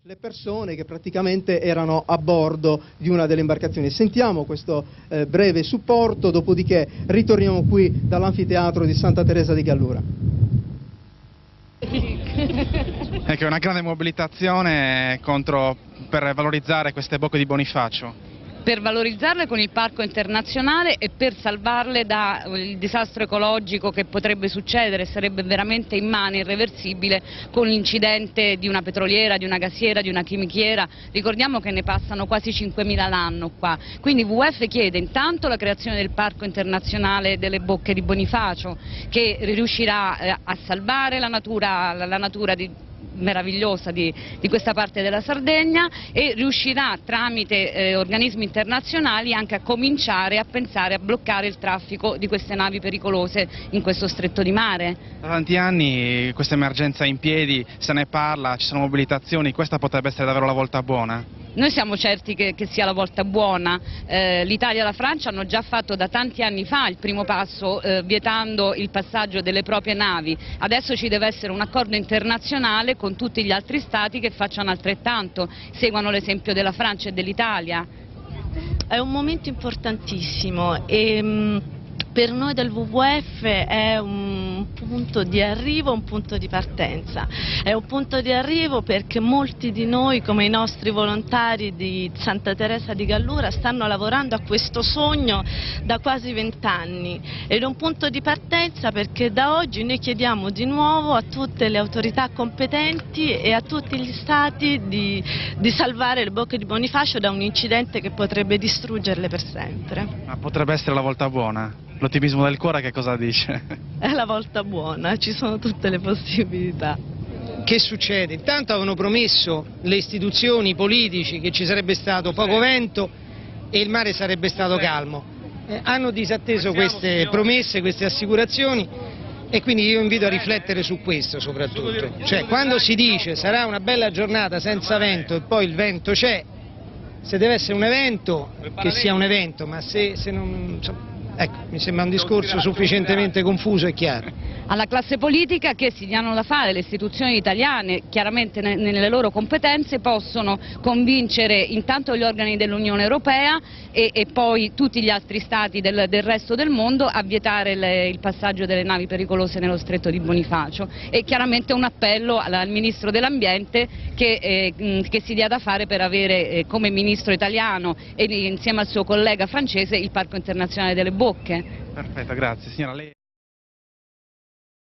le persone che praticamente erano a bordo di una delle imbarcazioni. Sentiamo questo breve supporto, dopodiché ritorniamo qui dall'anfiteatro di Santa Teresa di Gallura. È che è una grande mobilitazione per valorizzare queste bocche di Bonifacio. Per valorizzarle con il parco internazionale e per salvarle dal disastro ecologico che potrebbe succedere, sarebbe veramente immane, irreversibile, con l'incidente di una petroliera, di una gassiera, di una chimichiera. Ricordiamo che ne passano quasi 5.000 l'anno qua, quindi WWF chiede intanto la creazione del parco internazionale delle bocche di Bonifacio, che riuscirà a salvare la natura meravigliosa di questa parte della Sardegna, e riuscirà tramite organismi internazionali anche a cominciare a pensare a bloccare il traffico di queste navi pericolose in questo stretto di mare. Da tanti anni questa emergenza è in piedi, se ne parla, ci sono mobilitazioni, questa potrebbe essere davvero la volta buona? Noi siamo certi che sia la volta buona. L'Italia e la Francia hanno già fatto da tanti anni fa il primo passo vietando il passaggio delle proprie navi. Adesso ci deve essere un accordo internazionale con tutti gli altri stati che facciano altrettanto, seguano l'esempio della Francia e dell'Italia. È un momento importantissimo e per noi del WWF è un punto di arrivo, un punto di partenza. È un punto di arrivo perché molti di noi, come i nostri volontari di Santa Teresa di Gallura, stanno lavorando a questo sogno da quasi 20 anni. Ed è un punto di partenza perché da oggi noi chiediamo di nuovo a tutte le autorità competenti e a tutti gli stati di salvare le bocche di Bonifacio da un incidente che potrebbe distruggerle per sempre. Ma potrebbe essere la volta buona? L'ottimismo del cuore che cosa dice? È la volta buona, ci sono tutte le possibilità. Che succede? Intanto avevano promesso le istituzioni, i politici, che ci sarebbe stato poco vento e il mare sarebbe stato calmo. Hanno disatteso queste promesse, queste assicurazioni, e quindi io invito a riflettere su questo soprattutto. Cioè, quando si dice sarà una bella giornata senza vento e poi il vento c'è, se deve essere un evento, che sia un evento, ma se non... Insomma, ecco, mi sembra un discorso sufficientemente confuso e chiaro. Alla classe politica che si danno da fare, le istituzioni italiane chiaramente nelle loro competenze possono convincere intanto gli organi dell'Unione Europea e poi tutti gli altri stati del resto del mondo a vietare il passaggio delle navi pericolose nello stretto di Bonifacio, e chiaramente un appello al Ministro dell'Ambiente che si dia da fare per avere come Ministro italiano e insieme al suo collega francese il Parco internazionale delle Bocche. Perfetto, grazie signora.